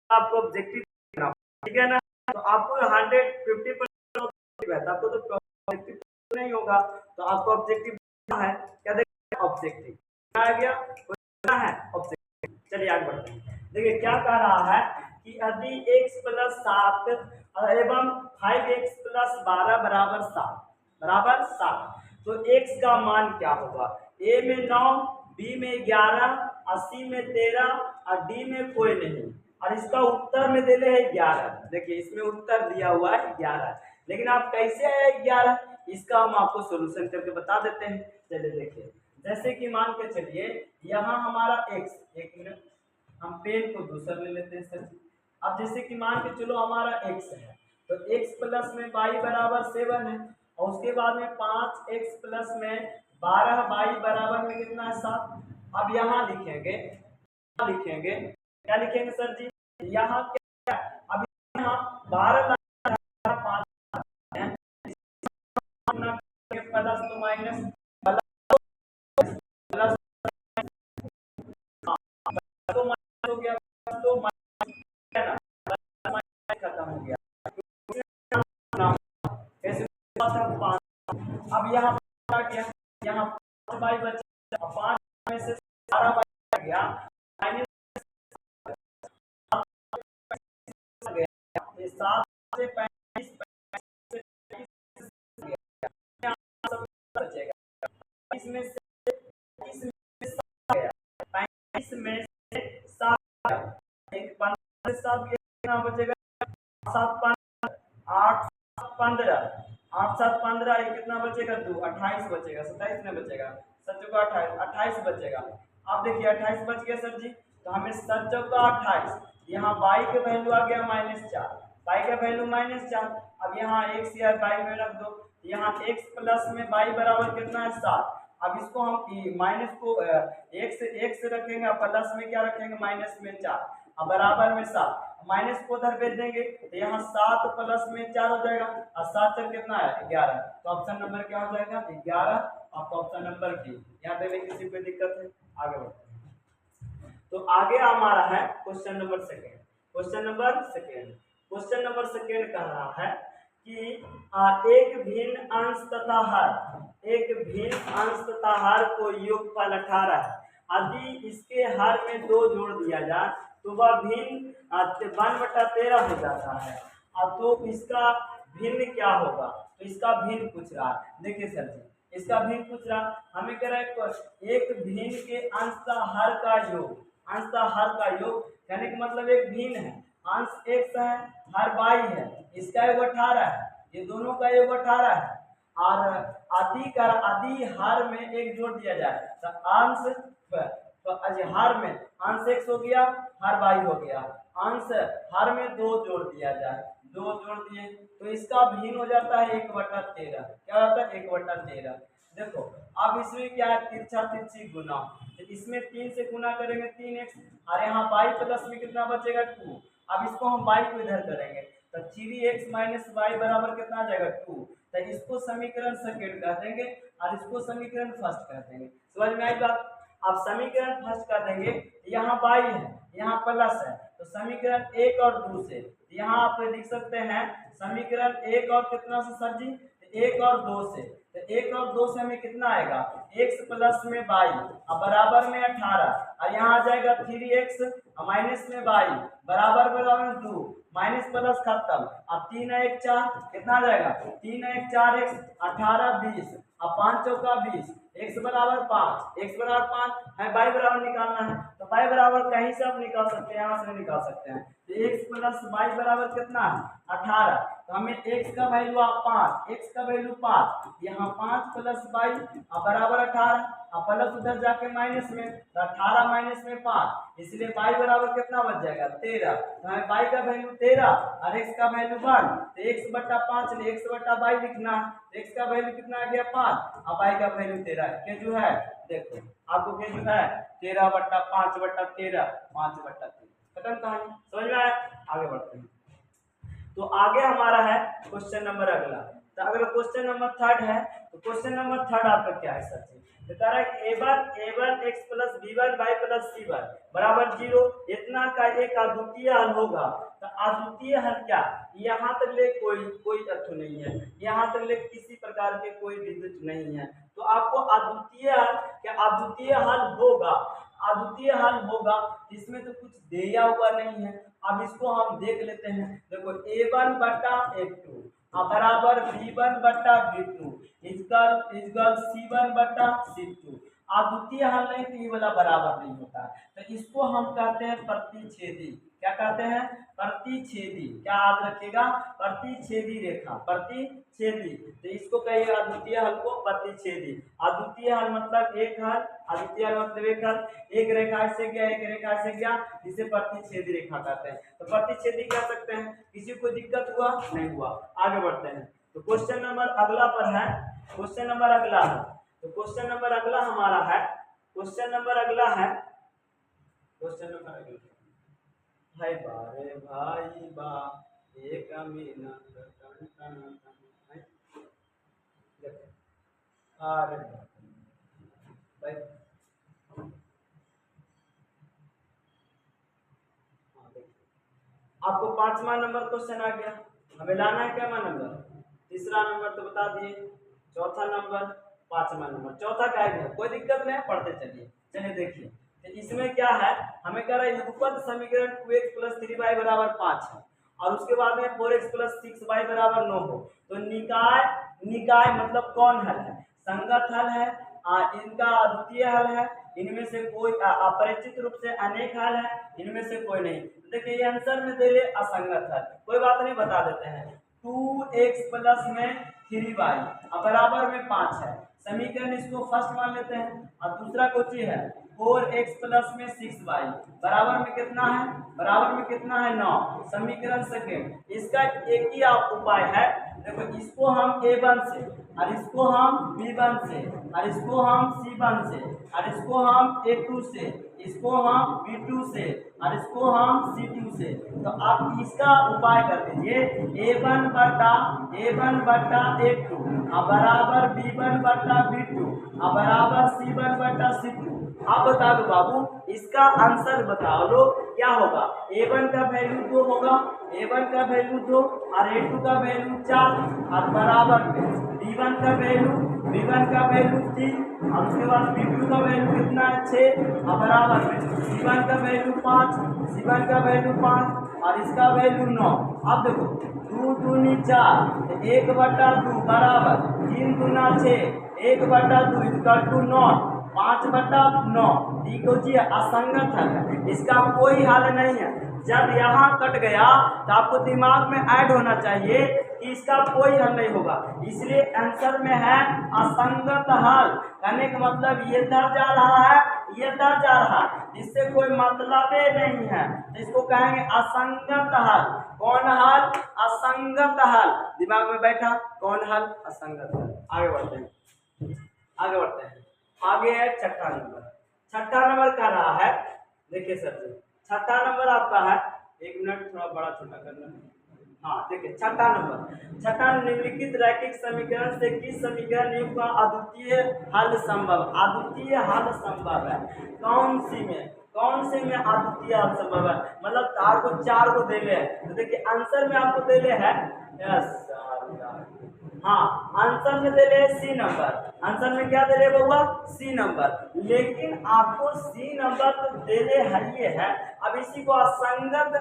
आपको ऑब्जेक्टिव देना, ठीक है ना। तो आपको 150% है, आपको तो ऑब्जेक्टिव नहीं होगा, तो आपको ऑब्जेक्टिव देना है। क्या देखिए ऑब्जेक्टिव आ गया, क्या है ऑब्जेक्टिव। चलिए आगे बढ़ते हैं। देखिए क्या कह रहा है कि यदि x + 7 एवं 5x + 12 बराबर 7, तो x का मान क्या होगा। a में 9, b में 11, और c में 13, और d में कोई नहीं, और इसका उत्तर में दे है 11। देखिए इसमें उत्तर दिया हुआ है 11, लेकिन आप कैसे आए 11, इसका हम आपको सोल्यूशन करके बता देते हैं। चलिए देखिए, जैसे कि मान के चलिए यहाँ हमारा x, एक मिनट हम पेन को दूसरा ले लेते हैं सर। अब जैसे कि मान के चलो हमारा x है, तो x प्लस में y बराबर 7 है, और उसके बाद में 5x प्लस में 12 y बराबर में कितना है 7। अब यहाँ लिखेंगे क्या लिखेंगे सर जी, यहाँ क्या, अब यहाँ 12 प्लस तो माइनस प्लस तो माइनस हो गया, तो खत्म हो गया। अब यहाँ गया, यहाँ 5 बाई बचा, 5 में से 12 बच गया, माइनस 7 से 35 बचेगा, इसमें से 35 में से 7 कितना बचेगा, 7 5 8 15, 8 7 15, ये कितना बचेगा 2, 28 बचेगा, 27 में बचेगा, 7 चौका 28, 28 बचेगा। अब देखिए 28 बच गया सर जी, तो हमें 7 चौका 28, यहाँ y के वैल्यू आ गया -4, y का वैल्यू -4। अब यहाँ x या y में रख दो, यहाँ x प्लस में y बराबर कितना है 7। अब इसको हम माइनस को x रखेंगे, और प्लस में क्या रखेंगे माइनस में 4, अब बराबर में 7, माइनस को उधर भेज देंगे, तो यहाँ 7 प्लस में 4 हो जाएगा, और 7 4 कितना है 11। तो ऑप्शन नंबर क्या हो जाएगा 11, आपका ऑप्शन नंबर डी। यहाँ पे किसी को दिक्कत है, आगे बढ़ते हैं। तो आगे हमारा है question number second. Question number second कह रहा है कि एक भिन्न अंश तथा हर को योगफल 18 है, यदि इसके हर में 2 जोड़ दिया जाए तो वह भिन्न 1/13 हो जाता है। अब तो इसका भिन्न क्या होगा, तो इसका भिन्न पूछ रहा है। देखिए सर जी, इसका भिन्न पूछ रहा, हमें कह रहा है एक भिन्न के अंश का हर का योग, कहने का मतलब एक भिन्न है, अंश x है, हर y है, इसका योग 18 है, ये दोनों का योग 18 है, और आदि हर में एक जोड़ दिया जाए तो अंश, तो हर में अंश x हो गया, हर y हो गया, अंश हर में 2 जोड़ दिया जाए, 2 जोड़ दिए तो इसका भिन्न हो जाता है 1/13। क्या होता है 1/13। देखो अब इसमें क्या है, तिरछा तिरछी गुना, तो इसमें 3 से गुना करेंगे 3x, और यहाँ y प्लस में कितना बचेगा 2। अब इसको हम y को इधर करेंगे, तो 3x - y बराबर कितना आ जाएगा 2। तो इसको समीकरण सेकंड कह देंगे, और इसको समीकरण फर्स्ट कह देंगे। समझ में आई बात। अब समीकरण फर्स्ट कर देंगे, यहाँ y है, यहाँ प्लस है, तो समीकरण 1 और 2 से यहाँ आप लिख सकते हैं समीकरण 1 और कितना से सर जी, 1 और 2 से, तो 1 और 2 से हमें कितना आएगा x प्लस में y और बराबर में 18, और यहाँ आ जाएगा 3x माइनस में y बराबर में 2, माइनस प्लस खत्म, अब 3 1 4 कितना आ जाएगा 3 1 4x 18 20, अब 5 चौका 20, x बराबर 5, x बराबर 5 है, y बराबर निकालना है, तो y बराबर कहीं से आप निकाल सकते हैं, यहाँ से निकाल सकते हैं, तो x प्लस y बराबर कितना है 18, तो हमें x का वैल्यू 5, x का वैल्यू 5, यहाँ 5 प्लस y बराबर 18, अब प्लस उधर जाके माइनस में, तो 18 माइनस में 5, इसलिए y बराबर कितना बच जाएगा 13, तो हमें y का वैल्यू 13 और x का वैल्यू 1, तो x/5 ने x/y लिखना, x का वैल्यू कितना आ गया 5, अब y का वैल्यू 13 है। के जो है देखो आपको के जो है 13/5/13, 5/13, खत्म कहानी। समझ में आया, आगे बढ़ते हैं। तो आगे हमारा है क्वेश्चन नंबर अगला, तो अगला क्वेश्चन नंबर थर्ड है, तो तो क्वेश्चन नंबर थर्ड आपका क्या है सर जी? तो कह रहा है a1 x plus b1 y plus c1 बराबर 0, इतना का एक अद्वितीय हल होगा। तो अद्वितीय हल क्या? यहाँ तक ले कोई कोई अर्थ नहीं है, यहाँ तक ले किसी प्रकार के कोई विद्युत नहीं है। तो आपको अद्वितीय हल क्या अद्वितीय हल होगा, अद्वितीय हल होगा, इसमें तो कुछ दिया हुआ नहीं है। अब इसको हम देख लेते हैं। देखो a1 बटा a2 बराबर b1 बटा b2 इजकल c1 बटा c2। अद्वितीय हल नहीं तो ये वाला बराबर नहीं होता है, तो इसको हम कहते हैं प्रतिच्छेदी। क्या कहते हैं? प्रतिच्छेदी। क्या याद रखिएगा? प्रतिच्छेदी रेखा, प्रतिच्छेदी। तो इसको कहिए अद्वितीय हल को प्रतिच्छेदी। अद्वितीय हल मतलब एक हल, अद्वितीय हल मतलब एक हल, एक रेखा से गया एक रेखा से गया, जिसे प्रतिच्छेदी रेखा कहते हैं। तो प्रतिच्छेदी कह सकते हैं। किसी को दिक्कत हुआ? नहीं हुआ। आगे बढ़ते हैं। तो क्वेश्चन नंबर अगला पर है, क्वेश्चन नंबर अगला है। तो क्वेश्चन नंबर अगला हमारा है, क्वेश्चन नंबर अगला है, क्वेश्चन नंबर अगला भाई बारे भाई बा एक अमीना अरे भाई आपको 5वां नंबर क्वेश्चन आ गया। हमें लाना है क्या नंबर? तीसरा नंबर तो बता दिए, चौथा नंबर, 5वां नंबर। चौथा क्या है? कोई दिक्कत नहीं, पढ़ते चलिए। चलिए देखिए, तो इसमें क्या है, हमें कह रहा है युगपत समीकरण 2x प्लस 3y बराबर 5 है और उसके बाद में 4x प्लस 6y बराबर 9 हो। तो निकाय, निकाय मतलब कौन हल है? संगत हल है, इनका अद्वितीय हल है, इनमें से कोई अपरिचित रूप से अनेक हल है, इनमें से कोई नहीं। देखिए ये आंसर में दे ले असंगत हल, कोई बात नहीं, बता देते हैं। 2x प्लस में 3y बराबर में 5 है, समीकरण इसको फर्स्ट मान लेते हैं। और दूसरा क्वेश्चन है 4x प्लस में 6y बराबर में कितना है? बराबर में कितना है? 9, समीकरण सेकेंड। इसका एक ही आप उपाय है। देखो इसको हम a1 से और इसको हम b1 से और इसको हम c1 से और इसको हम a2 से, इसको हम b2 से और इसको हम c2 से। तो आप इसका उपाय कर दीजिए a1 बटा a2 बराबर b1 बटा b2 बराबर c1 बटा c2। आप बता दो बाबू, इसका आंसर बताओ लो क्या होगा? a1 का वैल्यू 2 होगा, a1 का वैल्यू 2 और a2 का वैल्यू 4 और बराबर में b1 का वैल्यू 3 और उसके बाद b2 का वैल्यू कितना है? 6 और बराबर में c1 का वैल्यू 5, c1 का वैल्यू 5 और इसका वैल्यू 9। अब देखो 2 दूनी 4, 1 बटा 2 बराबर 3 दूना 6, 1 बटा 2 इक्वल टू 9, 5 बटा 9। असंगत है, इसका कोई हल नहीं है। जब यहाँ कट गया तो आपको दिमाग में ऐड होना चाहिए कि इसका कोई हल नहीं होगा, इसलिए आंसर में है असंगत हल। कहने का मतलब ये दर जा रहा है, ये दर जा रहा है, इससे कोई मतलब नहीं है, तो इसको कहेंगे असंगत हल। कौन हल? असंगत हल। दिमाग में बैठा, कौन हल? असंगत हल। आगे बढ़ते हैं, आगे बढ़ते हैं। आगे है छठा नंबर। छठा नंबर क्या रहा है? देखिए सर जी, छठा नंबर आपका है, एक मिनट थोड़ा बड़ा छोटा करना है। हाँ देखिए छठा नंबर, छठा निम्नलिखित रैखिक समीकरण से किस समीकरण युग का अद्वितीय हल संभव? अद्वितीय हल संभव है कौन सी में? कौन से में अद्वितीय हल संभव है? मतलब चार को दे ले है। तो देखिए आंसर में आपको दे ले है हाँ, आंसर में दे ले सी नंबर। आंसर में क्या दे ले बउआ? C number. लेकिन आपको सी नंबर तो दे ले है। अब इसी को असंगत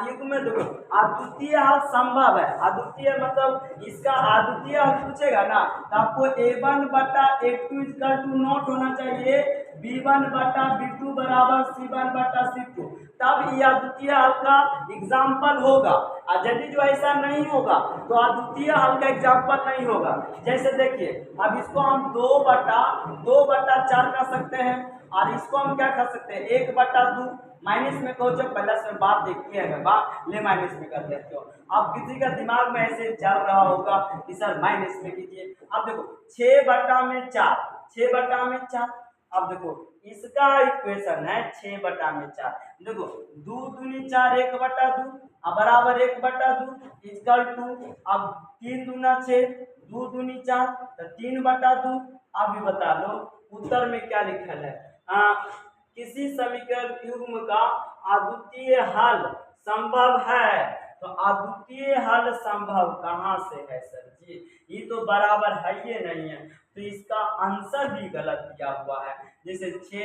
युग में देखो, अद्वितीय हल संभव है। अद्वितीय मतलब इसका अद्वितीय हल पूछेगा ना, तो आपको a1 बटा a2 इक्वल टू नॉट होना चाहिए, b1 बटा b2 बराबर c1 बटा c2, तब यह अद्वितीय हल का एग्जाम्पल होगा। और यदि जो ऐसा नहीं होगा तो अद्वितीय हल का एग्जाम्पल नहीं होगा। जैसे देखिए अब इसको हम 2 बटा 4 कर सकते हैं और इसको हम क्या कर सकते हैं? 1 बटा 2 माइनस में कहो, जब पहले से बात देखिए है बात ले माइनस में कर देते हो। अब किसी का दिमाग में ऐसे चल रहा होगा कि सर माइनस में कीजिए। अब देखो 6 बटा में 4, 6 बटा में 4। अब देखो इसका इक्वेशन है 6 बटा में 4। देखो 2 दूनी 4, 1 बटा 2 अब बराबर 1/2 इक्वल टू, अब 3 दूना 6, 2 दूनी 4, तो 3/2। अब ये बता लो उत्तर में क्या लिखल है। किसी समीकरण युग्म का अद्वितीय हल संभव है, तो अद्वितीय हल संभव कहाँ से है सर जी? ये तो बराबर है ये नहीं है, तो इसका आंसर भी गलत दिया हुआ है। जैसे 6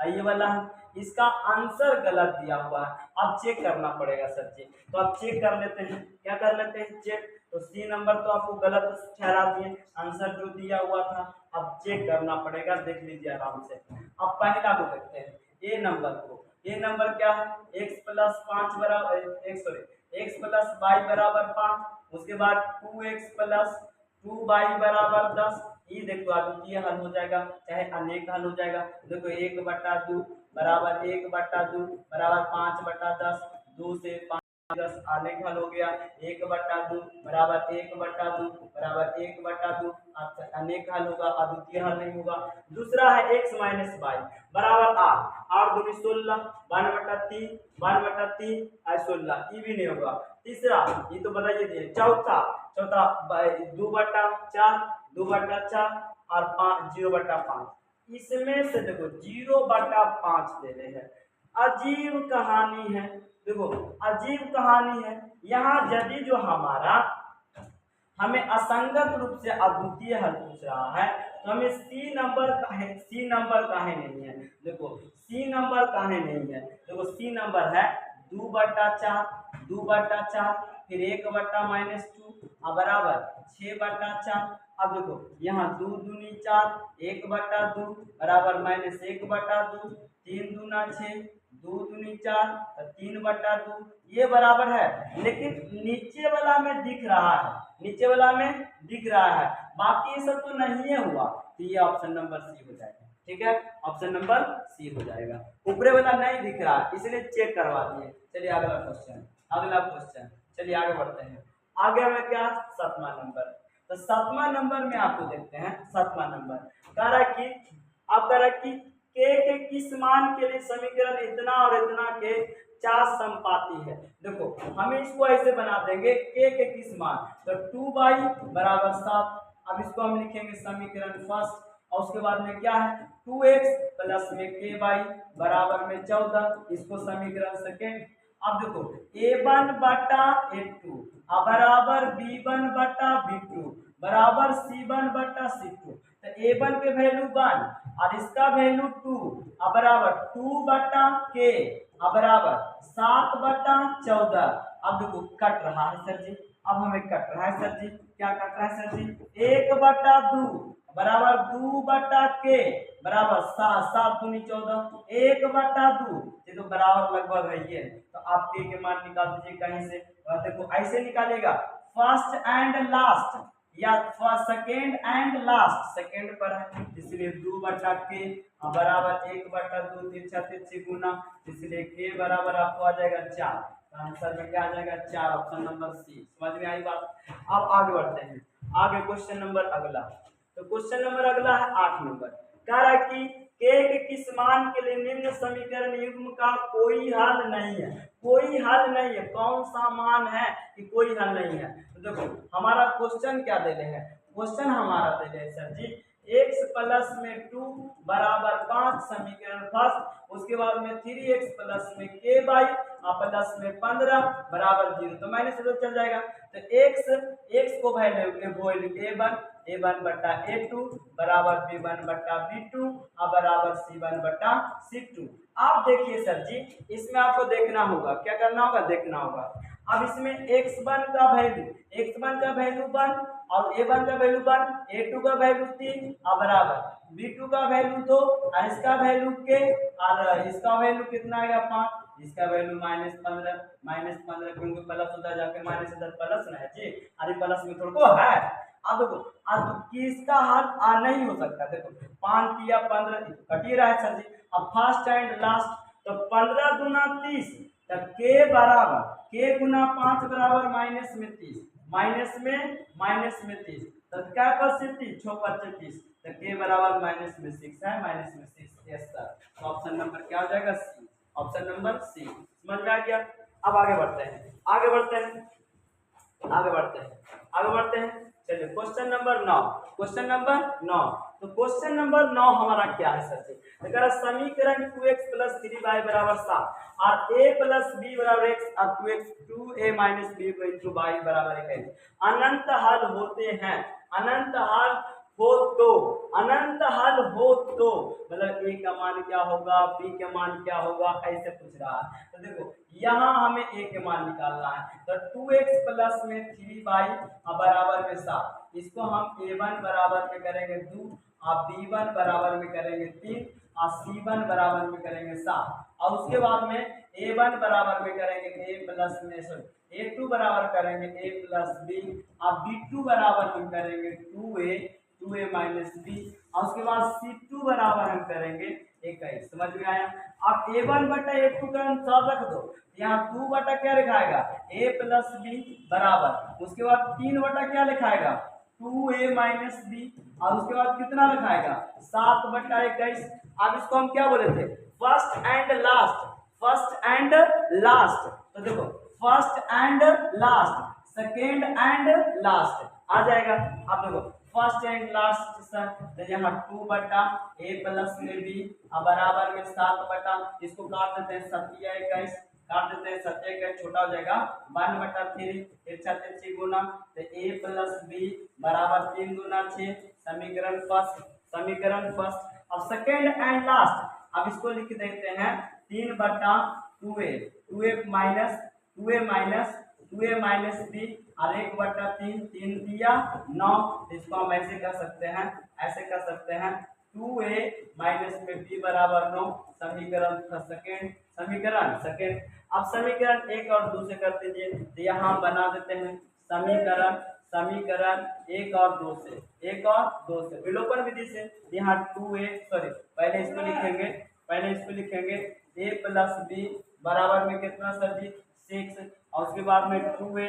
है ये वाला, इसका आंसर गलत दिया हुआ है। अब चेक करना पड़ेगा सर जी, तो अब चेक कर लेते हैं। क्या कर लेते हैं चेक? तो सी नंबर तो आपको गलत ठहरा दिए, आंसर जो दिया हुआ था। अब चेक करना पड़ेगा, देख लीजिए आराम से। अब पहला को देखते हैं, ए नंबर को। ए नंबर क्या है? x + 5 बराबर x + y बराबर 5। उसके बाद 2x + 2y बराबर 10। ये देखो अद्वितीय हल हो जाएगा, चाहे अनेक हल हो जाएगा। देखो 1/2 बराबर 1/2 बराबर 5/10, 2 से 5 10 अनेक हल हो गया। 1/2 बराबर 1/2 बराबर 1/2 अनेक हल होगा, अद्वितीय हल नहीं होगा। दूसरा है x - y बराबर 8 दूनी 16 1/3 1/3 16, ये भी नहीं होगा। तीसरा ये तो बताइए दिए। चौथा 2/4 2/4 और 0/5। इसमें से देखो 0/5 दे रहे हैं। अजीब कहानी है, देखो अजीब कहानी है। यहाँ यदि जो हमें असंगत रूप से अद्वितीय हल पूछ रहा है, तो हमें सी नंबर काहे नहीं है? देखो सी नंबर काहे नहीं है? देखो सी नंबर है 2/4 फिर 1/-2 बराबर 6/4। अब देखो यहाँ 2 दूनी 4 1/2 बराबर -1/2, 3 दूना 6 2 दूनी 4 3/2, ये बराबर है। लेकिन नीचे वाला में दिख रहा है, नीचे वाला में दिख रहा है, बाकी ये सब तो नहीं है हुआ, तो ये ऑप्शन नंबर सी हो जाएगा। ठीक है, ऑप्शन नंबर सी हो जाएगा। ऊपरे वाला नहीं दिख रहा, इसलिए चेक करवा दिए। चलिए अगला क्वेश्चन, चलिए आगे बढ़ते हैं। आगे हमें क्या? 7वां नंबर। तो 7वां नंबर में आपको देखते हैं। 7वां नंबर कह रहा कि के किस मान के लिए समीकरण इतना और इतना के 4 समपाती है। देखो हमें इसको ऐसे बना देंगे, के किस मान, तो 2y बराबर 7। अब इसको हम लिखेंगे समीकरण फर्स्ट, और उसके बाद में क्या है 2x प्लस में ky बराबर में 14, इसको समीकरण सेकेंड। अब देखो a1/a2 बराबर b1/b2 बराबर c1/c2। तो a1 के वैल्यू 1 और इसका वैल्यू 2 बराबर 2/k बराबर 7/14। अब देखो कट रहा है सर जी, अब हमें कट रहा है सर जी। क्या कट रहा है सर जी? 1/2 बराबर 2/k बराबर 7 दूनी 14 1/2, ये तो बराबर लगभग है ये। तो आप के मान निकाल दीजिए कहीं से। देखो ऐसे निकालेगा, फर्स्ट एंड लास्ट या सेकेंड एंड लास्ट, सेकेंड पर है इसलिए 2/k बराबर 1/2 तिरछा गुना, इसलिए k बराबर आपको आ जाएगा 4। आंसर में क्या आ जाएगा? 4, ऑप्शन नंबर सी। समझ में आई बात? अब आगे बढ़ते हैं। आगे क्वेश्चन नंबर अगला, तो क्वेश्चन नंबर अगला है 8 नंबर। कह रहा है कि के किस मान के लिए निम्न समीकरण युग्म का कोई हल नहीं है। कोई हल नहीं है, कौन सा मान है कि कोई हल नहीं है? तो देखो हमारा क्वेश्चन क्या दे रहे हैं, क्वेश्चन हमारा दे रहे हैं सर जी x + 2 बराबर 5 समीकरण फर्स्ट, उसके बाद में 3x + में ky प्लस में 15 बराबर 0, तो माइनस से तो चल जाएगा। तो x को वैल्यू a1/a2 बराबर b1/b2 बराबर c1/c2। आप देखिए सर जी, इसमें आपको देखना होगा, क्या करना होगा? देखना होगा। अब इसमें x1 का वैल्यू 1 और a1 का वैल्यू 1, a2 का वैल्यू 3 बराबर b2 का वैल्यू 2 और इसका वैल्यू k और इसका वैल्यू कितना आएगा 5, इसका वैल्यू -15 क्योंकि प्लस होता जाके माइनस इधर प्लस ना है जी, अरे प्लस में थोड़ा को है। अब देखो अब किसका हल नहीं हो सकता। देखो 5 या 15 कट ही रहा है सर जी। अब फर्स्ट एंड लास्ट, तो 15 दूना 30, तो k बराबर k गुना 5 बराबर -30 -30, तो क्या पर 30 6 पर 30, तो k बराबर -6 है, -6 यस सर। तो ऑप्शन नंबर क्या हो जाएगा? सी, ऑप्शन नंबर सी। समझ में आ गया? अब आगे बढ़ते हैं। आगे बढ़ते हैं, आगे बढ़ते हैं, आगे बढ़ते हैं। चलिए क्वेश्चन नंबर 9, क्वेश्चन नंबर 9। तो क्वेश्चन नंबर 9 हमारा क्या है सर जी? अगर समीकरण 2x + 3y = 7 और a + b = x और 2x 2a - b * y = 21 अनंत हल होते हैं, अनंत हल हो तो, अनंत हल हो तो मतलब a का मान क्या होगा, b का मान क्या होगा, ऐसे पूछ रहा है। तो देखो यहाँ हमें a के मान निकालना है। तो 2x + में 3y बराबर में 7, इसको हम a1 बराबर में करेंगे 2 और b1 बराबर में करेंगे 3 और c1 बराबर में करेंगे 7 और उसके बाद में a1 बराबर में करेंगे a2 बराबर करेंगे a + b और b2 बराबर हम करेंगे 2a - b और उसके बाद c2 बराबर हम करेंगे 21। समझ में आया? आप a1 बटा a2 का अनुसार रख दो, यहाँ 2 बटा क्या लिखाएगा a + b बराबर, उसके बाद 3 बटा क्या लिखाएगा 2a - b और उसके बाद कितना लिखाएगा 7 बटा 21। अब इसको हम क्या बोले थे, first and last, first and last. तो देखो first and last, second and last आ जाएगा। अब देखो फर्स्ट एंड लास्ट सर, तो यहाँ 2 बटा a + में b बराबर में 7 बटा, इसको काट देते हैं 7 या 21, काट देते हैं 7 या 21 छोटा हो जाएगा 1 बटा 3 6 गुना, तो a + b बराबर 3 गुना 6, समीकरण फर्स्ट, समीकरण फर्स्ट। अब सेकेंड एंड लास्ट, अब इसको लिख देते हैं 3 बटा 2a, 2a माइनस b और 1 बटा 3, 3 दिया 9। इसको हम ऐसे कर सकते हैं, ऐसे कर सकते हैं 2a - में b बराबर 9, समीकरण सेकेंड, समीकरण सेकेंड। अब समीकरण 1 और 2 से कर दीजिए, तो यहाँ बना देते हैं समीकरण, समीकरण 1 और 2 से, 1 और 2 से विलोपन विधि से। यहाँ 2a पहले इसको लिखेंगे, पहले इसको लिखेंगे a + b बराबर में कितना सर जी 6 और उसके बाद में 2a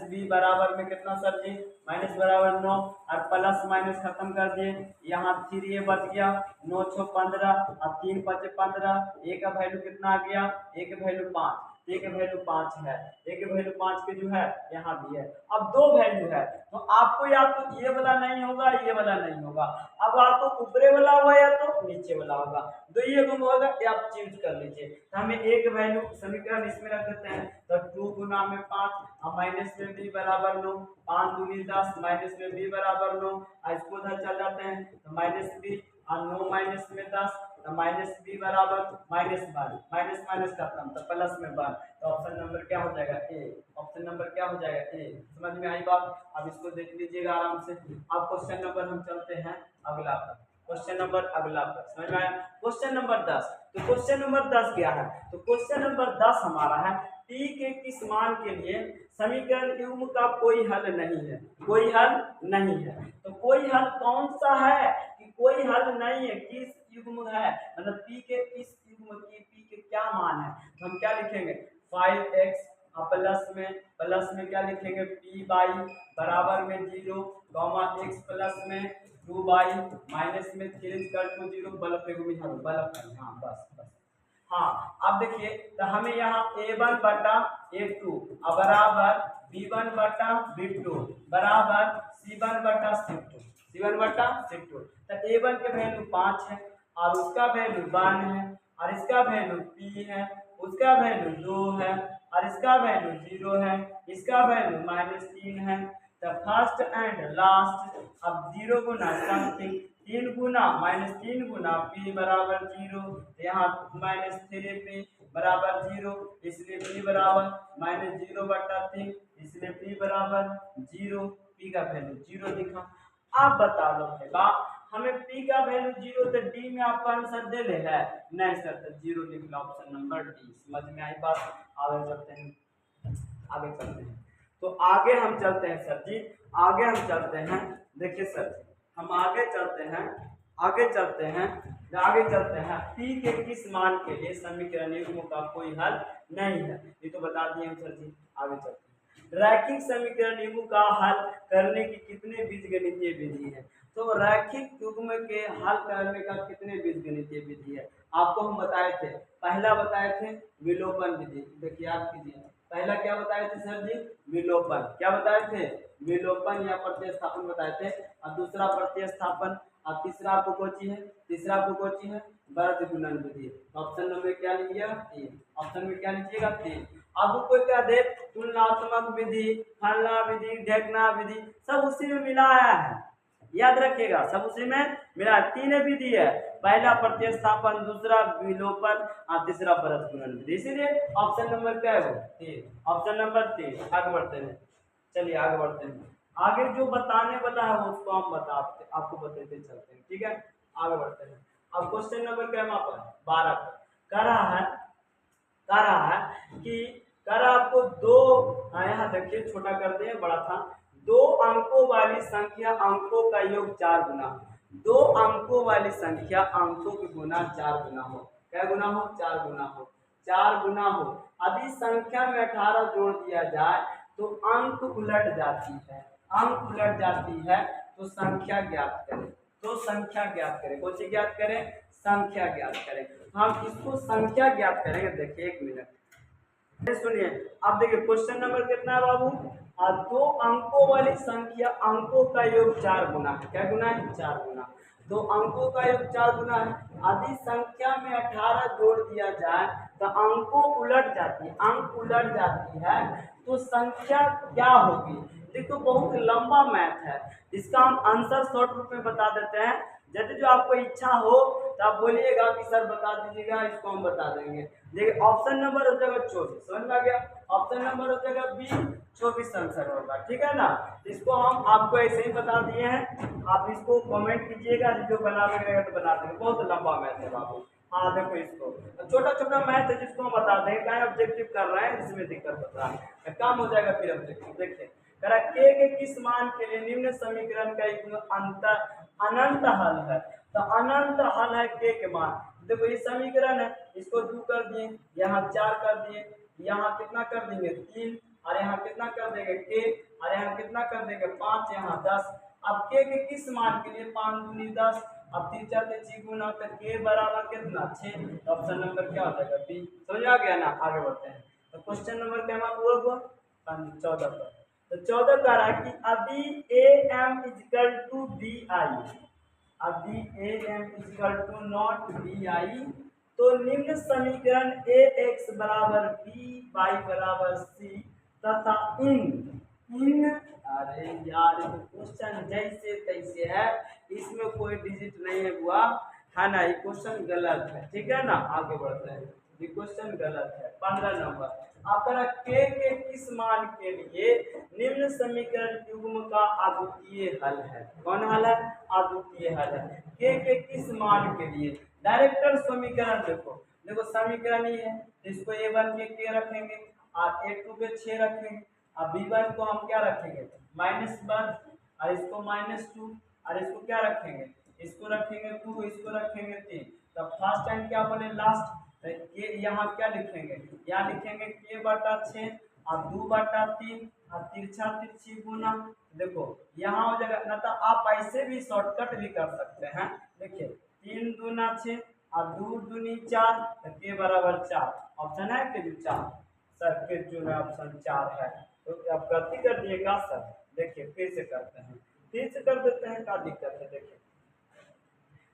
- b बराबर में कितना सर जी माइनस बराबर 9 और प्लस माइनस खत्म कर दिए, यहाँ 3a बच गया, 9 6 15 और 3 5 15, a का वैल्यू कितना आ गया, a का वैल्यू 5, a का वैल्यू 5 है, a का वैल्यू 5 के जो है यहाँ भी है। अब 2 वैल्यू है तो आपको या तो ये वाला नहीं होगा, ये वाला नहीं होगा, अब आपको ऊपरे वाला होगा या तो नीचे वाला होगा, दो ये गुम होगा, ये आप चेंज कर लीजिए। तो हमें एक वैल्यू समीकरण इसमें रख देते हैं, तो 2 गुना में 5 और माइनस में b बराबर 9, 5 दूनी 10 माइनस में b बराबर 9, इसको उधर चल जाते हैं तो माइनस b और 9 माइनस में 10 तो माइनस b बराबर माइनस 1, माइनस माइनस खत्म तो प्लस में 1, तो ऑप्शन नंबर क्या हो जाएगा ए, ऑप्शन नंबर क्या हो जाएगा ए। समझ में आई बात? अब इसको देख लीजिएगा आराम से। अब क्वेश्चन नंबर हम चलते हैं अगला पर, क्वेश्चन नंबर अगला पर, समझ में आया? Question number 10। तो क्वेश्चन नंबर 10 क्या है? तो क्वेश्चन नंबर 10 हमारा है p के किस मान के लिए समीकरण युग्म का कोई हल नहीं है, कोई हल नहीं है। तो कोई हल कौन सा है कि कोई हल नहीं है, किस युग्म है, मतलब p के किस युग्म की p के क्या मान है। तो हम क्या लिखेंगे 5x प्लस में क्या लिखेंगे p/, बराबर में 0, x प्लस में 2y माइनस में 3 कर 2 0 बल्ब पे घूमी, हाँ बल्ब, हाँ बस बस। हाँ अब देखिए तो हमें यहाँ a1 बटा a2 बराबर b1 बटा b2 बराबर c1 बटा c2, c1 बटा c2। तो a1 के वैल्यू 5 है और उसका वैल्यू 1 है और इसका वैल्यू p है, उसका वैल्यू 2 है और इसका वैल्यू 0 है, इसका वैल्यू -3 है। तो फर्स्ट एंड लास्ट, अब 0 गुना समथिंग 3 गुना -3 गुना p बराबर 0, यहाँ -3p बराबर 0, इसलिए p बराबर -0 बटा 3, इसलिए p बराबर 0, p का वैल्यू 0 दिखा। आप बता लो भाई हमें p का वैल्यू 0 तो d में आपका आंसर दे ले है, नहीं सर तो 0 लिख लो, ऑप्शन नंबर डी। समझ में आई बात? आगे चलते हैं, आगे चलते हैं। तो आगे हम चलते हैं सर जी, आगे हम चलते हैं। देखिए सर जी हम आगे चलते हैं, आगे चलते हैं, आगे चलते हैं p के किस मान के लिए समीकरण युग्म का कोई हल नहीं है, ये तो बता दिए हम सर जी। आगे चलते हैं रैखिक समीकरण युग्म का हल करने की कितने बीजगणितीय विधि है। तो रैखिक युग्म के हल करने का कितने बीजगणितीय विधि है आपको हम बताए थे, पहला बताए थे विलोपन विधि, देखिए याद कीजिए पहला क्या बताए थे सर जी? विलोपन। क्या बताए थे? विलोपन या प्रतिस्थापन बताए थे। और दूसरा प्रतिस्थापन। और तीसरा आपको कोची है? तीसरा आपको कोची है? वर्ग गुणन विधि। ऑप्शन नंबर क्या लीजिएगा? 3। ऑप्शन में क्या लीजिएगा? 3। अब कोई क्या दे, तुलनात्मक विधि, फलना विधि, ढेकना विधि, सब उसी में मिला आया है। याद रखिएगा, सब उसी में मिला। 3 विधि है, पहला प्रतिस्थापन, दूसरा विलोपन और तीसरा परत गुणन विधि। इसीलिए ऑप्शन नंबर क्या है? वो 3। Option number 3। आगे बढ़ते हैं, चलिए आगे बढ़ते हैं। आगे जो बताने वाला है वो उसको हम बताते आपको बताते चलते हैं, ठीक है। आगे बढ़ते हैं। अब क्वेश्चन नंबर क्या है वहां पर? 12 पर कह रहा है कि कह रहा आपको दो, यहाँ देखिए छोटा कर दिए, बड़ा था। 2 अंकों वाली संख्या अंकों का योग 4 गुना। 2 अंकों वाली संख्या अंकों की गुना 4 गुना हो। क्या गुना हो? 4 गुना हो। 4 गुना हो। यदि संख्या में 18 जोड़ दिया जाए तो अंक उलट जाती है। अंक उलट जाती है तो संख्या ज्ञात करें। तो संख्या ज्ञात करें। कौन सी ज्ञात करें? संख्या ज्ञात करें। हम इसको संख्या ज्ञात करेंगे। देखिए 1 मिनट सुनिए। अब देखिए क्वेश्चन नंबर कितना है बाबू? 2 अंकों वाली संख्या अंकों का योग 4 गुना है। क्या गुना है? 4 गुना। 2 अंकों का योग 4 गुना है। यदि संख्या में 18 जोड़ दिया जाए तो अंकों उलट जाती है। अंक उलट जाती है तो संख्या क्या होगी? देखो बहुत लंबा मैथ है, इसका हम आंसर शॉर्ट रूप में बता देते हैं। यदि जो आपको इच्छा हो तो आप बोलिएगा कि सर बता दीजिएगा, इसको हम बता देंगे। देखिए ऑप्शन नंबर हो जाएगा 24, समझ में आ गया? ऑप्शन नंबर हो जाएगा बी, 24 आंसर होगा, ठीक है ना। इसको हम आपको ऐसे ही बता दिए हैं, आप इसको कमेंट कीजिएगा, जो बना रहेगा तो बना देंगे। बहुत लंबा मैथ है बाबू। हाँ देखो, इसको छोटा छोटा मैथ है जिसको हम बता देंगे। क्या ऑब्जेक्टिव कर रहे हैं जिसमें दिक्कत होता है, काम हो जाएगा फिर ऑब्जेक्टिव। देखिए के किस मान के लिए निम्न समीकरण का एक अंतर अनंत हल है। तो अनंत हल है के मान। देखो ये समीकरण है, इसको 2 कर दिए, यहाँ 4 कर दिए, यहाँ कितना कर देंगे 3, और यहाँ कितना कर देंगे के, और यहाँ कितना कर देंगे 5, यहाँ 10। अब के किस मान के लिए? 5 दूनी 10। अब 3 4 6 गुना तो के बराबर कितना? 6। ऑप्शन नंबर क्या हो जाएगा? बी। समझ आ गया ना? आगे बढ़ते हैं। तो क्वेश्चन नंबर क्या हुआ? 14 पर। तो 14 कह रहा है कि यदि A M equal to B I, यदि A M equal to not B I, तो निम्न समीकरण ए एक्स बराबर बी, वाई बराबर सी तथा इन अरे यार क्वेश्चन जैसे तैसे है, इसमें कोई डिजिट नहीं है हुआ है ना, ये क्वेश्चन गलत है, ठीक है ना। आगे बढ़ते हैं, ये क्वेश्चन गलत है। 15 नंबर आपका के किस मान के लिए निम्न समीकरण युग्म का अद्वितीय हल है? कौन हल है? अद्वितीय हल है। के किस मान के लिए? डायरेक्टर समीकरण देखो, देखो समीकरण ही है, इसको a1 के रखेंगे और a2 के 6 रखेंगे, और b1 को हम क्या रखेंगे? -1, और इसको -2, और इसको क्या रखेंगे? इसको रखेंगे 2, इसको रखेंगे 3। तो फर्स्ट टाइम क्या बोले? लास्ट। ये यहाँ क्या लिखेंगे? यहाँ लिखेंगे के बटा 6 और 2 बटा 3 और तिरछा तिरछी गुना। देखो यहाँ हो जाएगा ना, तो आप ऐसे भी शॉर्टकट भी कर सकते हैं। देखिए 3 दूना 6 और 2 दूनी 4, तो के बराबर 4। ऑप्शन है कि 4? सर के जो है ऑप्शन 4 है, तो आप गलती कर दिएगा सर। देखिए फिर से करते हैं, फिर से कर देते हैं, क्या दिक्कत है? देखिए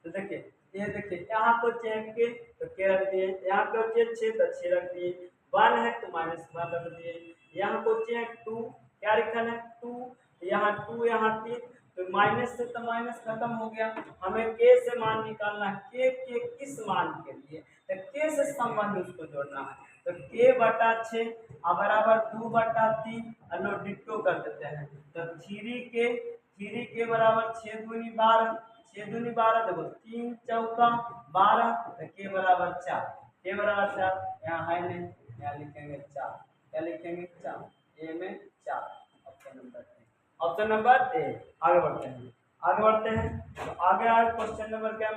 तो देखिए ये देखिए यहाँ को चेक के तो के रख दिए, यहाँ को चेक 6 तो 6 रख दिए, 1 है तो -1 रख दिए, यहाँ को चेक 2 क्या लिखा है 2, यहाँ 2 यहाँ 3, तो माइनस से तो माइनस खत्म हो गया। हमें के से मान निकालना है, के किस मान के लिए? तो के से संबंध उसको जोड़ना है। तो के बटा 6 बराबर 2 बटा 3, लो डिट्टो कर देते हैं। तो 3 के बराबर 6 दूनी 12, 6 दूनी 12, देखो 3 चौका 12, तो के बराबर 4, के बराबर 4 यहाँ है नहीं, यहाँ लिखेंगे 4, क्या लिखेंगे 4, ए में 4। Option number A, option number A. आगे बढ़ते हैं, आगे बढ़ते हैं। तो आगे आए क्वेश्चन नंबर क्या?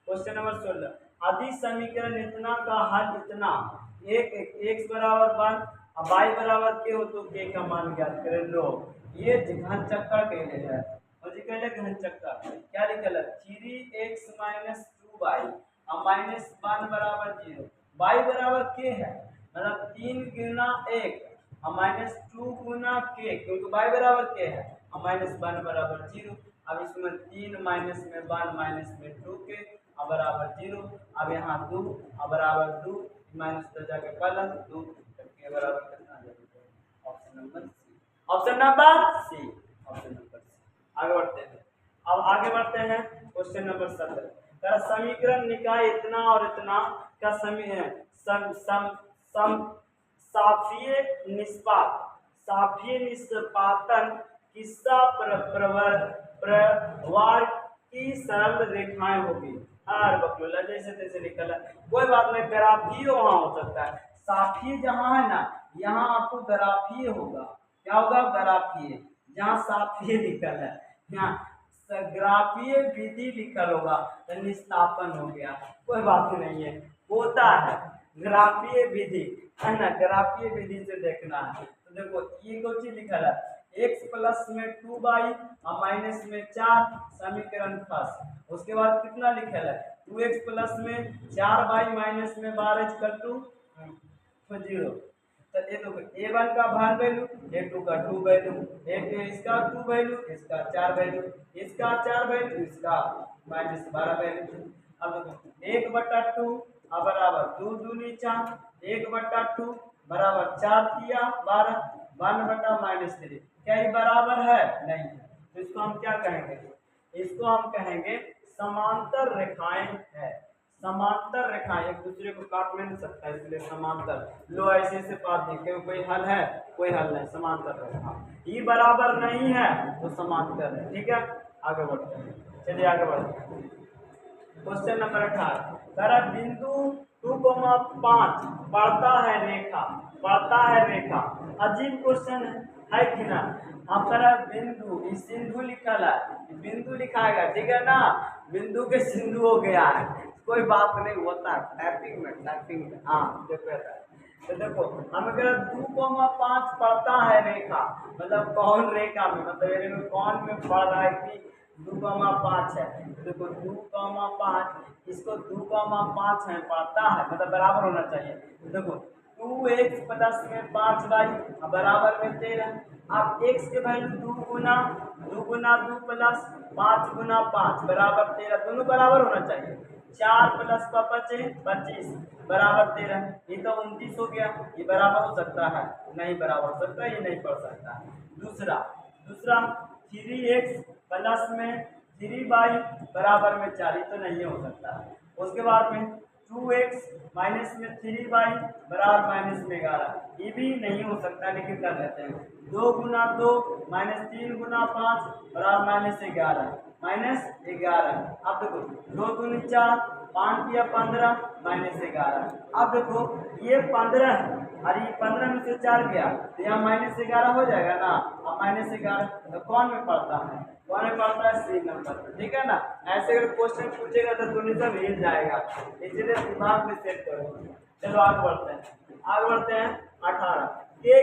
क्वेश्चन नंबर 16, यदि समीकरण इतना का हल इतना एक एक्स बराबर 1 और वाई बराबर के हो तो के का मान ज्ञात करें। लो ये घन चक्कर के लिए है, और जी कहले घन चक्कर क्या लिखल है? 3x - 2y और -1 बराबर 0, y बराबर के है मतलब 3 गुना 1 और माइनस 2 गुना के, क्योंकि y बराबर के है, और माइनस 1 बराबर 0। अब इसमें 3 माइनस में 1 माइनस में 2 के और बराबर 0। अब यहाँ 2 और बराबर 2 माइनस तो जाके प्लस 2 के बराबर कितना आ जाएगा? Option number C. Option number C. Option number C. आगे बढ़ते हैं। अब आगे बढ़ते हैं क्वेश्चन नंबर 17। समीकरण निकाय इतना और इतना का साफीय निष्पातन किस्सा प्रवार की सरल रेखाएं होगी। हर बकलोला जैसे तैसे निकल है, कोई बात नहीं, ग्राफीय वहां हो सकता है। साफीय जहां है ना, यहाँ आपको ग्राफीय होगा। क्या होगा? ग्राफीय। जहाँ साफीय लिखल है यहाँ ग्राफीय विधि लिखल होगा तो निष्पादन हो गया, कोई बात नहीं है, होता है ग्राफीय विधि, है ना। ग्राफीय विधि से देखना है तो देखो ये कुछ लिखल है, x प्लस में 2y और माइनस में 4 समीकरण फर्स्ट। उसके बाद कितना लिखल है? 2x प्लस में 4y माइनस में 12 तो 0। तो ये देखो a1 का भाग वैल्यू, a2 का 2 वैल्यू, इसका 2 वैल्यू, इसका 4 वैल्यू, इसका 4 वैल्यू, इसका माइनस 12 वैल्यू। अब देखो 1/2 बराबर 2 दूनी 4, 1/2 बराबर 4 तिया 12, 1/-3। क्या ये बराबर है? नहीं है। तो इसको हम क्या कहेंगे? इसको हम कहेंगे समांतर रेखाएं है। समांतर रेखाएं एक दूसरे को काट नहीं सकता, इसलिए समांतर। लो ऐसे ऐसे पास देखे, कोई हल है? कोई हल नहीं। समांतर रेखा ये बराबर नहीं है तो समांतर है। ठीक है, आगे बढ़ते हैं। चलिए आगे बढ़ते हैं। Question number 18। बिंदु 2,5 पड़ता है रेखा, पड़ता है रेखा। अजीब क्वेश्चन है कि ना। आप बिंदु, इस सिंधु लिखा है, बिंदु लिखाएगा, ठीक है ना। बिंदु के सिंधु हो गया है, कोई बात नहीं, होता है टाइपिंग में। हाँ देखो तो देखो हमें कह 2,5 पड़ता है रेखा, मतलब कौन रेखा में, मतलब कौन में पड़ रहा है कि 2,5 है। देखो 2,5, इसको 2,5 है पड़ता है, मतलब बराबर होना चाहिए। देखो 2x प्लस में 5y बराबर में 13। आप x के वैल्यू 2 गुना 2 प्लस 5 गुना 5 बराबर 13, दोनों बराबर होना चाहिए। 4 प्लस 25 बराबर 13, ये तो 29 हो गया। ये बराबर हो सकता है? नहीं बराबर हो सकता, ये नहीं पढ़ सकता। दूसरा 3x प्लस में 3y बराबर में 4, ये तो नहीं हो सकता। उसके बाद में 2x माइनस में 3y बराबर माइनस में 11, ये भी नहीं हो सकता, लेकिन कर लेते हैं। 2 गुना 2 माइनस 3 गुना 5 बराबर -11। अब देखो 2 दूनी 4, 5 किया 15 -11। अब देखो ये 15 है और ये 15 में से 4 गया तो यहाँ -11 हो जाएगा ना। अब -11 तो कौन में पड़ता है? कौन में पड़ता है? सी नंबर में, ठीक है ना। ऐसे अगर क्वेश्चन पूछेगा तो दुनिया सब हिल जाएगा, इसलिए दिमाग में सेट करो। चलो आगे बढ़ते हैं। आगे बढ़ते हैं 18। के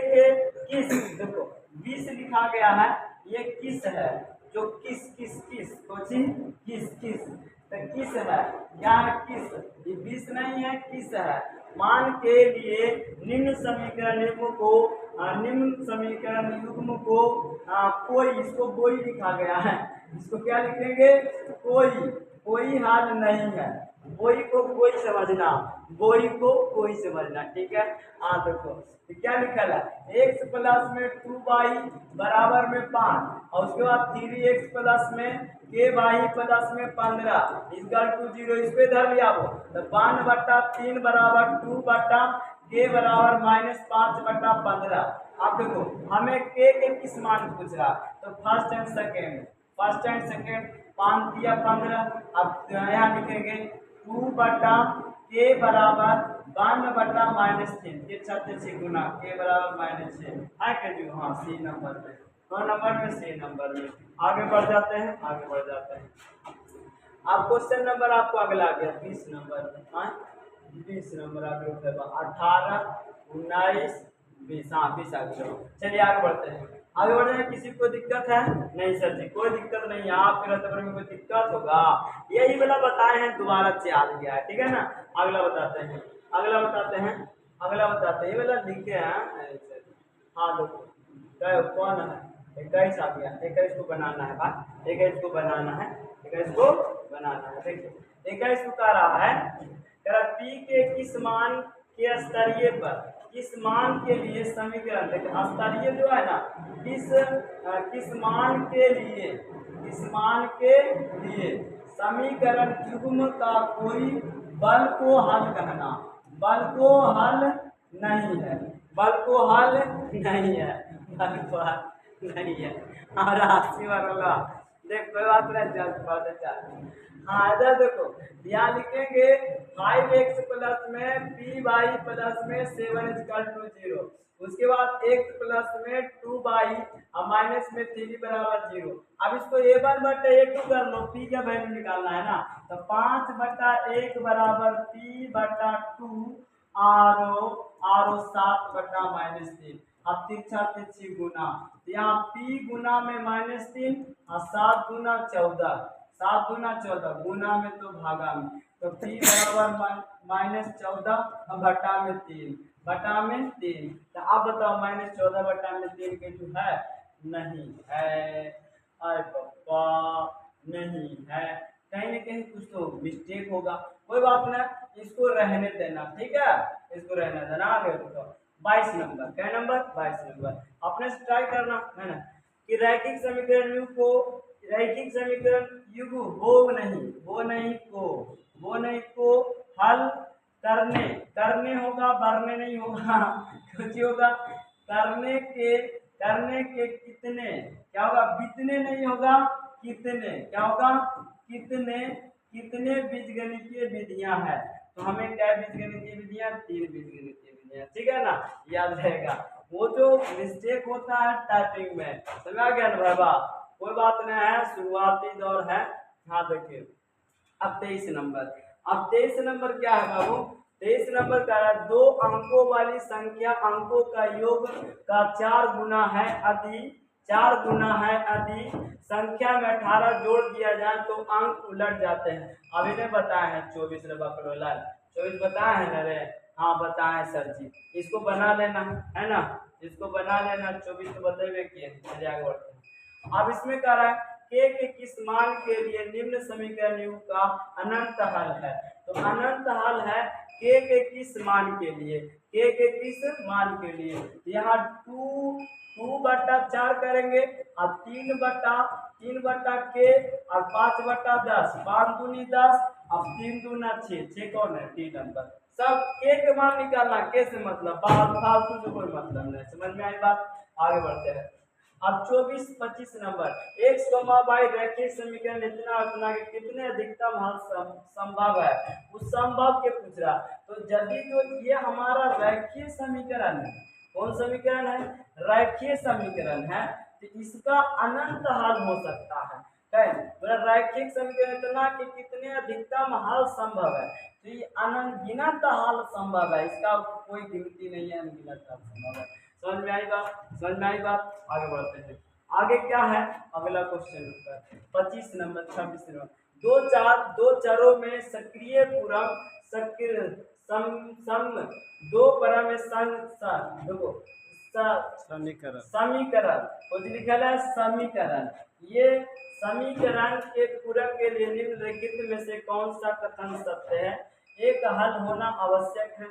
किस, देखो 20 लिखा गया है, ये किस है, जो किस तो किस है, क्या है? किस, ये 20 नहीं है, किस है। मान के लिए निम्न समीकरण युग्म को कोई, इसको कोई लिखा गया है, इसको क्या लिखेंगे? कोई हाल नहीं है, कोई को कोई समझना, कोई को कोई समझना, ठीक है। हाँ देखो क्या लिखा है? x प्लस में 2y बराबर में 5 और उसके बाद 3x प्लस में k y प्लस में 15 इक्वल टू 0, इस पे धर लिया वो तो 1/3 बराबर 2 बटा k बराबर -5/15। अब देखो हमें k के किस मान पूछ रहा, तो फर्स्ट एंड सेकेंड 5 दिया 15। अब यहाँ लिखेंगे 2 बटा k बराबर 1/-3 के 6 गुना k बराबर -6 है क्या जी? हाँ सी नंबर में, 9 नंबर में, सी नंबर में। आगे बढ़ जाते हैं। अब क्वेश्चन नंबर आपको अगला आ गया 20 नंबर में। हाँ 20 नंबर आगे उठेगा, 18, 19, 20। हाँ 20 आगे। चलिए आगे बढ़ते हैं। आगे बढ़ जाए, किसी को दिक्कत है? नहीं सर जी कोई दिक्कत नहीं है। आपके रतबर में कोई दिक्कत होगा, यही वाला बताए हैं, दोबारा से आ गया है, ठीक है ना। अगला बताते हैं। अगला बताते हैं, ये वाला लिखे हैं ऐसे। हाँ देखो कौन है, 21 आ गया, 21 को बनाना है भाई, 21 को बनाना है, 21 को बनाना है। देखिए 21 को कह रहा है, कह रहा पी के किस मान के स्तरीय पर, किस मान के लिए समीकरण, देखिए स्तरीय जो है ना, किस मान के लिए, किस मान के लिए समीकरण युग्म का कोई बल को हल कहना, बल को हल नहीं है, बल को हल नहीं है, बल को हल नहीं है। और राशि वाला देख कोई बात नहीं, जल्द बहुत अच्छा। हाँ इधर देखो यहाँ लिखेंगे 5x प्लस में p बाई प्लस में 7 = 0, उसके बाद x प्लस में 2 बाई माइनस में 3 बराबर 0। अब इसको a1 बटा a2 कर लो, p का वैल्यू निकालना है ना, तो 5/1 बराबर p बटा 2 आरो 7/-3। अब तिरछा तिरछी गुना, यहाँ p गुना में -3 और 7 गुना 14, 7 गुना 14 गुना में तो भागा में, तो p बराबर -14 और बटा में 3। तो अब बताओ -14/3 के जो है नहीं है, अरे पापा नहीं है, कहीं ना कहीं कुछ तो मिस्टेक होगा, कोई बात नहीं, इसको रहने देना, ठीक है, इसको रहने देना। आगे तो 22 नंबर, क्या नंबर 22 नंबर अपने से ट्राई करना है ना, कि रैखिक समीकरण युग को, रैखिक समीकरण युग हो नहीं को हल करने होगा, भरने नहीं होगा कुछ होगा, करने के कितने, क्या होगा, बीतने नहीं होगा, कितने, क्या होगा, कितने बीजगणितीय विधियां हैं, तो हमें क्या बीजगणितीय विधियां, 3 बीजगणितीय विधियां, ठीक है ना, याद रहेगा। वो जो मिस्टेक होता है टाइपिंग में, समझ आ गया ना बाबा, कोई बात नहीं है, शुरुआती दौर है। हाँ देखिए अब 23 नंबर, अब 23 नंबर क्या है बाबू, 23 नंबर का 2 अंकों वाली संख्या अंकों का योग का 4 गुना है यदि, 4 गुना है यदि संख्या में 18 जोड़ दिया जाए तो अंक उलट जाते हैं। अब इन्हें बताया है 24 रबाकरोलाल, 24 बताया है ना रे, हाँ बताए सर जी, इसको बना लेना है ना, इसको बना लेना, 24 तो बताइए किए, चलिए आगे बढ़ते हैं। अब इसमें कह रहा है के किस मान के लिए निम्न समीकरण युग का अनंत हल है, तो अनंत हल है के किस मान के लिए, के किस मान के लिए, यहाँ 2/4 करेंगे और 3/3 के और 5/10, 5 दूनी 10 अब 3 दूना 6, 6 कौन है, टी नंबर, सब के मान निकालना, के से मतलब फालतू से कोई मतलब नहीं, समझ में आई बात, आगे बढ़ते हैं। अब 24-25 नंबर, x, y रैखिक समीकरण इतना उतना के कितने अधिकतम हल संभव है, उस संभव के पूछ रहा, तो यदि जो ये हमारा रैखिक समीकरण है, कौन समीकरण है, रैखिक समीकरण है, तो इसका अनंत हल हो सकता है, रैखिक समीकरण इतना कि कितने अधिकतम हल संभव है, तो ये अनगिनत हल संभव है, इसका कोई गिनती नहीं है, अनगिनत हल संभव है। समझ में आई बात, आगे बढ़ते हैं। आगे क्या है, अगला क्वेश्चन उत्तर 25 नंबर 26 नंबर, दो चरों में सक्रिय पूरक दो परम में देखो समीकरण कुछ लिखा है, समीकरण, ये समीकरण के पूरक के लिए निम्नलिखित में से कौन सा कथन सत्य है, एक हल होना आवश्यक है,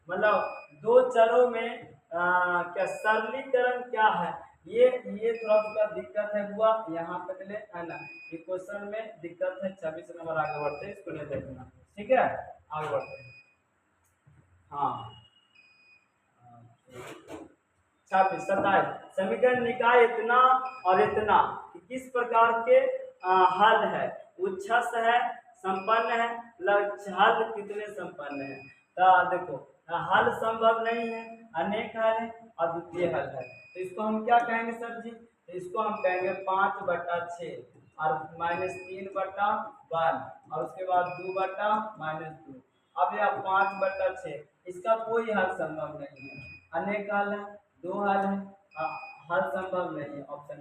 मतलब 2 चरों में क्या सरलीकरण क्या है, ये थोड़ा दिक्कत है हुआ यहाँ तक ले, है ना, ये क्वेश्चन में दिक्कत है। 26 नंबर आगे बढ़ते हैं, इसको नहीं देखना, ठीक है, आगे बढ़ते हैं। हाँ 26 27 समीकरण निकाय इतना और इतना कि किस प्रकार के हल है, उच्छस है, संपन्न है, हल कितने संपन्न है, तो देखो हल संभव नहीं है, अनेक हल है, अद्वितीय हल है, तो इसको हम क्या कहेंगे सर जी, तो इसको हम कहेंगे 5/6 और -3/1 और उसके बाद 2/-2। अब यह 5/6, इसका कोई हल संभव नहीं है, अनेक हल है, 2 हल है, हल संभव नहीं है, ऑप्शन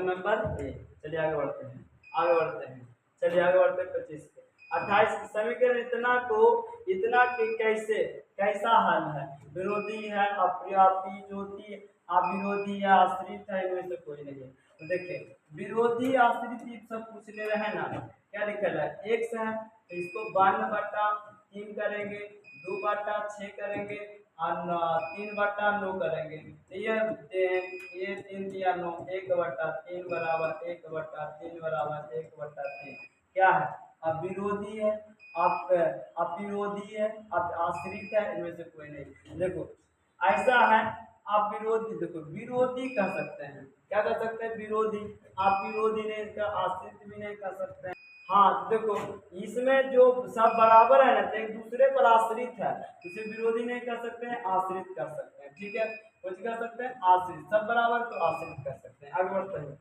नंबर ए। चलिए आगे बढ़ते हैं, चलिए आगे बढ़ते हैं 25 के 28 समीकरण इतना के कैसे कैसा हल है, विरोधी है, अप्रापी ज्योति, अविरोधी या आश्रित है, इनमें से कोई नहीं है। तो देखिए विरोधी आश्रित ये सब पूछ ले रहे हैं ना, क्या लिखा है, एक्स है तो इसको 52/3 करेंगे, 2/6 करेंगे और 3/9 करेंगे। तो ये 3 दिया 9, 1/3 बराबर 1/3 बराबर 1/3 क्या है, अब विरोधी है, अब अविरोधी है, अब आश्रित है, इनमें से कोई नहीं। देखो ऐसा है, आप विरोधी, देखो विरोधी कह सकते हैं, क्या कह सकते हैं, विरोधी। आप विरोधी नहीं, इसका आश्रित भी नहीं कह सकते हैं। हाँ तो देखो इसमें जो सब बराबर है ना, तो एक दूसरे पर आश्रित है, इसे विरोधी नहीं कर सकते हैं, आश्रित कर सकते हैं। ठीक है, कुछ कर सकते हैं आश्रित, सब बराबर तो आश्रित कर सकते हैं। आगे बढ़ते हैं,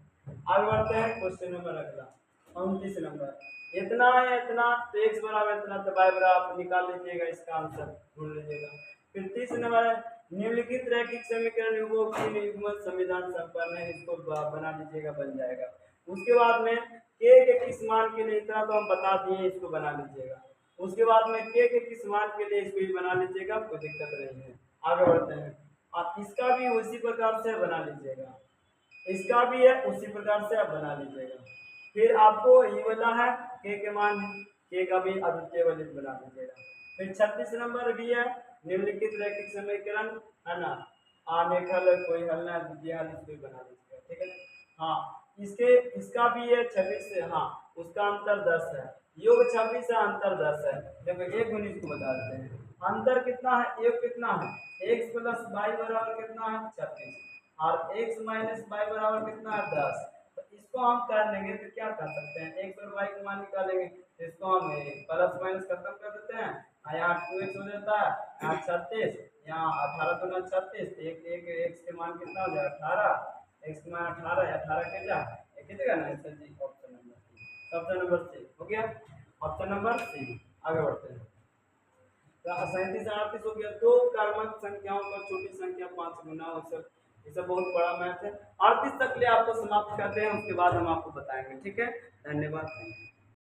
आगे बढ़ते हैं क्वेश्चन नंबर अगला 29 नंबर। इतना है इतना, तो एक्स बराबर इतना, तो वाई बराबर आप निकाल लीजिएगा, इसका आंसर ढूंढ लीजिएगा। फिर 30 नंबर है, निम्नलिखित रैखिक समीकरण युग्मों की युग्म संविधान संपन्न है, इसको बना लीजिएगा, बन जाएगा। उसके बाद में के किस मान के लिए, इतना तो हम बता दिए, इसको बना लीजिएगा। उसके बाद में के किस मान के लिए, इसको भी बना लीजिएगा, कोई दिक्कत नहीं है। आगे बढ़ते हैं, आप इसका भी उसी प्रकार से बना लीजिएगा, इसका भी है उसी प्रकार से आप बना लीजिएगा। फिर आपको ये वाला है के मान है, के का भी अद्वितीय वलित बना लीजिएगा। फिर 36 नंबर भी है, निम्नलिखित रैखिक समीकरण है ना, आम एक हल कोई हल ना द्वितीय हल, इसको भी बना लीजिएगा। ठीक है, हाँ इसके इसका भी है 26 से, हाँ उसका अंतर 10 है, योग 26 है, अंतर 10 है। देखो एक गुणित को बता देते हैं, अंतर कितना है, योग कितना है, x प्लस वाई बराबर कितना है 26, और x माइनस वाई बराबर कितना है 10। तो इसको हम कर लेंगे तो क्या कर सकते हैं, x और y का मान निकालेंगे, तो इसको हम प्लस माइनस खत्म कर देते हैं, यहाँ 2x हो जाता है, यहाँ 36, यहाँ 18 दूना 36, एक एक x के मान कितना हो जाएगा 18, x के मान 18 या 18 के जा कितने ना आंसर जी, option number C, option number C हो गया, ऑप्शन नंबर सी। आगे बढ़ते हैं, तो 37 38 हो गया। दो क्रमिक संख्याओं पर छोटी संख्या 5 गुना हो सब, ये सब बहुत बड़ा मैथ है। 38 तक ले आपको समाप्त करते हैं, उसके बाद हम आपको बताएंगे। ठीक है, धन्यवाद।